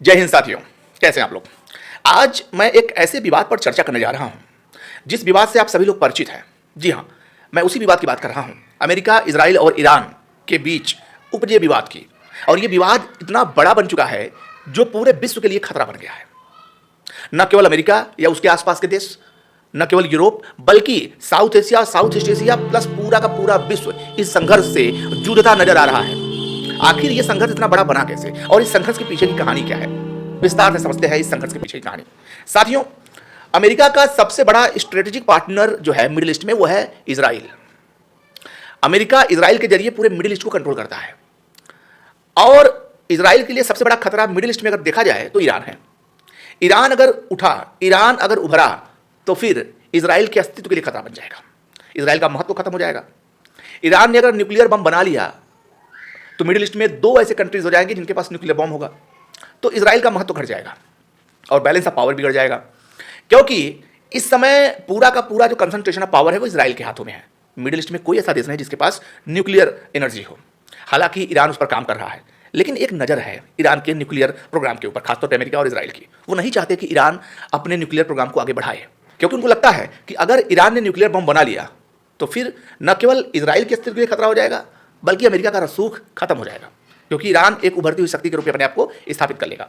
जय हिंद साथियों, कैसे हैं आप लोग। आज मैं एक ऐसे विवाद पर चर्चा करने जा रहा हूं जिस विवाद से आप सभी लोग परिचित हैं। जी हां, मैं उसी विवाद की बात कर रहा हूं, अमेरिका, इजराइल और ईरान के बीच उपजे विवाद की। और यह विवाद इतना बड़ा बन चुका है जो पूरे विश्व के लिए खतरा बन गया है। न केवल अमेरिका या उसके आसपास के देश, न केवल यूरोप, बल्कि south Asia, south east Asia plus पूरा का पूरा विश्व इस संघर्ष से जूझता नजर आ रहा है। आखिर यह संघर्ष इतना बड़ा बना कैसे और इस संघर्ष के पीछे की कहानी क्या है, विस्तार से समझते हैं इस संघर्ष के पीछे की कहानी। साथियों, अमेरिका का सबसे बड़ा स्ट्रेटेजिक पार्टनर जो है मिडिल ईस्ट में, वो है इजराइल। अमेरिका इजराइल के जरिए पूरे मिडिल ईस्ट को कंट्रोल करता है और इजराइल के लिए सबसे बड़ा खतरा मिडिल ईस्ट में अगर देखा जाए तो ईरान है। ईरान अगर उठा, ईरान अगर उभरा तो फिर इजराइल के अस्तित्व के लिए खतरा बन जाएगा, इजराइल का महत्व खत्म हो जाएगा। ईरान ने अगर न्यूक्लियर बम बना लिया तो मिडिल ईस्ट में दो ऐसे कंट्रीज हो जाएंगे जिनके पास न्यूक्लियर बम होगा, तो इजराइल का महत्व घट जाएगा और बैलेंस ऑफ पावर बिगड़ जाएगा। क्योंकि इस समय पूरा का पूरा जो कंसंट्रेशन ऑफ पावर है वो इजराइल के हाथों में है। मिडिल ईस्ट में कोई ऐसा देश नहीं जिसके पास न्यूक्लियर एनर्जी हो। हालांकि ईरान उस पर काम कर रहा है, लेकिन एक नज़र है ईरान के न्यूक्लियर प्रोग्राम के ऊपर, खासतौर पर अमेरिका और इजराइल की। वो नहीं चाहते कि ईरान अपने न्यूक्लियर प्रोग्राम को आगे बढ़ाए, क्योंकि उनको लगता है कि अगर ईरान ने न्यूक्लियर बम बना लिया तो फिर न केवल इजराइल के अस्तित्व के लिए खतरा हो जाएगा, बल्कि अमेरिका का रसूख खत्म हो जाएगा, क्योंकि ईरान एक उभरती हुई शक्ति के रूप में अपने आप को स्थापित कर लेगा।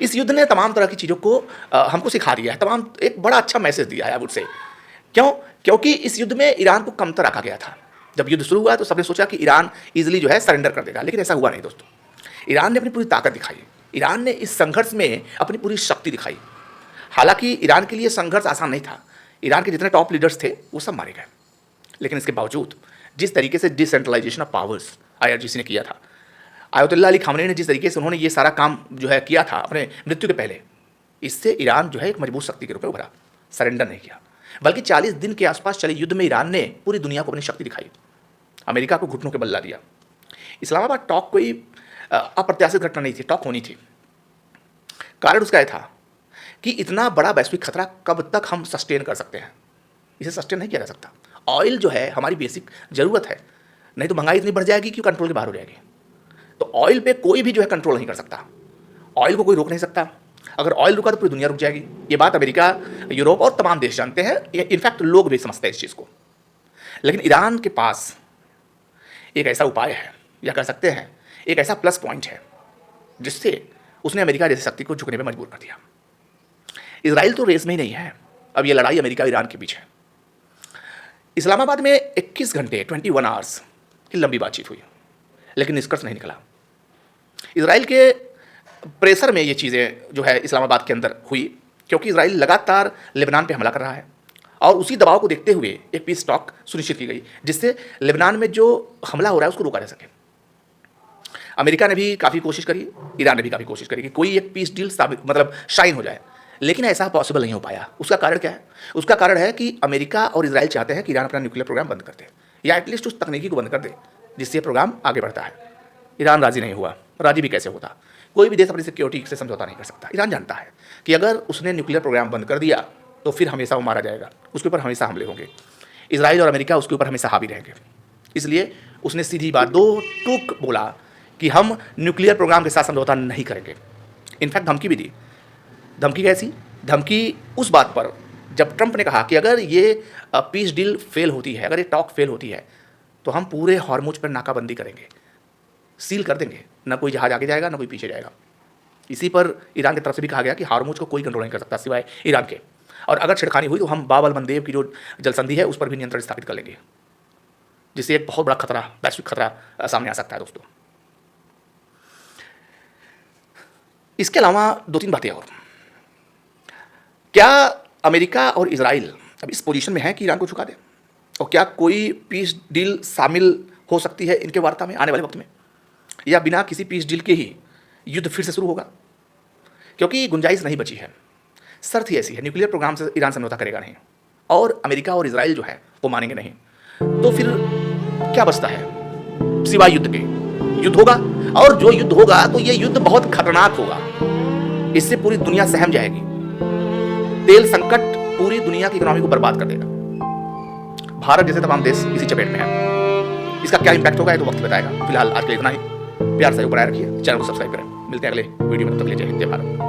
इस युद्ध ने तमाम तरह की चीज़ों को हमको सिखा दिया है, तमाम एक बड़ा अच्छा मैसेज दिया है मुझसे। क्यों? क्योंकि इस युद्ध में ईरान को कमतर रखा गया था। जब युद्ध शुरू हुआ तो सबने सोचा कि ईरान इजीली जो है सरेंडर कर देगा, लेकिन ऐसा हुआ नहीं दोस्तों। ईरान ने अपनी पूरी ताकत दिखाई, ईरान ने इस संघर्ष में अपनी पूरी शक्ति दिखाई। हालांकि ईरान के लिए संघर्ष आसान नहीं था, ईरान के जितने टॉप लीडर्स थे वो सब मारे गए, लेकिन इसके बावजूद जिस तरीके से डिसेंट्रलाइजेशन ऑफ पावर्स IRGC ने किया था, आयतुल्लाह अली खामनेई ने जिस तरीके से उन्होंने ये सारा काम जो है किया था अपने मृत्यु के पहले, इससे ईरान जो है एक मजबूत शक्ति के रूप में उभरा, सरेंडर नहीं किया। बल्कि 40 दिन के आसपास चले युद्ध में ईरान ने पूरी दुनिया को अपनी शक्ति दिखाई, अमेरिका को घुटनों के बल ला दिया। इस्लामाबाद टॉक कोई अप्रत्याशित घटना नहीं थी, टॉक होनी थी। कारण उसका यह था कि इतना बड़ा वैश्विक खतरा कब तक हम सस्टेन कर सकते हैं, इसे सस्टेन नहीं किया जा सकता। ऑयल जो है हमारी बेसिक ज़रूरत है, नहीं तो महंगाई इतनी बढ़ जाएगी कि कंट्रोल के बाहर हो जाएगी। तो ऑयल पे कोई भी जो है कंट्रोल नहीं कर सकता, ऑयल को कोई रोक नहीं सकता। अगर ऑयल रुका तो पूरी दुनिया रुक जाएगी। ये बात अमेरिका, यूरोप और तमाम देश जानते हैं, इनफैक्ट लोग भी समझते हैं इस चीज़ को। लेकिन ईरान के पास एक ऐसा उपाय है, या कह सकते हैं एक ऐसा प्लस पॉइंट है, जिससे उसने अमेरिका जैसी शक्ति को झुकने पर मजबूर कर दिया। इजराइल तो रेस में ही नहीं है, अब ये लड़ाई अमेरिका ईरान के बीच है। इस्लामाबाद में 21 घंटे 21 आवर्स की लंबी बातचीत हुई, लेकिन निष्कर्ष नहीं निकला। इजराइल के प्रेशर में ये चीज़ें जो है इस्लामाबाद के अंदर हुई, क्योंकि इजराइल लगातार लेबनान पे हमला कर रहा है और उसी दबाव को देखते हुए एक पीस टॉक सुनिश्चित की गई, जिससे लेबनान में जो हमला हो रहा है उसको रोका जा सके। अमेरिका ने भी काफ़ी कोशिश करी, ईरान ने भी काफ़ी कोशिश करी कि कोई एक पीस डील मतलब शाइन हो जाए, लेकिन ऐसा पॉसिबल नहीं हो पाया। उसका कारण क्या है? उसका कारण है कि अमेरिका और इजराइल चाहते हैं कि ईरान अपना न्यूक्लियर प्रोग्राम बंद कर दे, या एटलीस्ट उस तकनीकी को बंद कर दे जिससे प्रोग्राम आगे बढ़ता है। ईरान राजी नहीं हुआ। राजी भी कैसे होता? कोई भी देश अपनी सिक्योरिटी से समझौता नहीं कर सकता। ईरान जानता है कि अगर उसने न्यूक्लियर प्रोग्राम बंद कर दिया तो फिर हमेशा वो मारा जाएगा, उसके ऊपर हमेशा हमले होंगे, इजराइल और अमेरिका उसके ऊपर हमेशा हावी रहेंगे। इसलिए उसने सीधी बात, दो टूक बोला कि हम न्यूक्लियर प्रोग्राम के साथ समझौता नहीं करेंगे। इनफैक्ट धमकी भी दी। धमकी कैसी? धमकी उस बात पर जब ट्रंप ने कहा कि अगर ये पीस डील फेल होती है, अगर ये टॉक फेल होती है, तो हम पूरे हॉर्मुज पर नाकाबंदी करेंगे, सील कर देंगे, ना कोई जहाज आगे जाएगा ना कोई पीछे जाएगा। इसी पर ईरान की तरफ से भी कहा गया कि हॉर्मुज को कोई कंट्रोल नहीं कर सकता सिवाय ईरान के, और अगर छिड़खानी हुई तो हम बाब अल मंदेब की जो जलसंधि है उस पर भी नियंत्रण स्थापित कर लेंगे, जिससे एक बहुत बड़ा खतरा, वैश्विक खतरा सामने आ सकता है दोस्तों। इसके अलावा 2-3 बातें और। क्या अमेरिका और इजराइल अब इस पोजीशन में है कि ईरान को झुका दे, और क्या कोई पीस डील शामिल हो सकती है इनके वार्ता में आने वाले वक्त में, या बिना किसी पीस डील के ही युद्ध फिर से शुरू होगा? क्योंकि गुंजाइश नहीं बची है। शर्त ही ऐसी है, न्यूक्लियर प्रोग्राम से ईरान समझौता करेगा नहीं, और अमेरिका और इजराइल जो है वो मानेंगे नहीं, तो फिर क्या बचता है सिवाय युद्ध के? युद्ध होगा, और जो युद्ध होगा तो ये युद्ध बहुत खतरनाक होगा। इससे पूरी दुनिया सहम जाएगी। तेल संकट पूरी दुनिया की इकोनॉमी को बर्बाद कर देगा। भारत जैसे तमाम देश इसी चपेट में है। इसका क्या इंपैक्ट होगा ये तो वक्त बताएगा। फिलहाल आज के लिए इतना ही। प्यार से बनाए रखिए, चैनल को सब्सक्राइब करें। मिलते हैं अगले वीडियो में, तब तक के लिए जय हिंद जय भारत।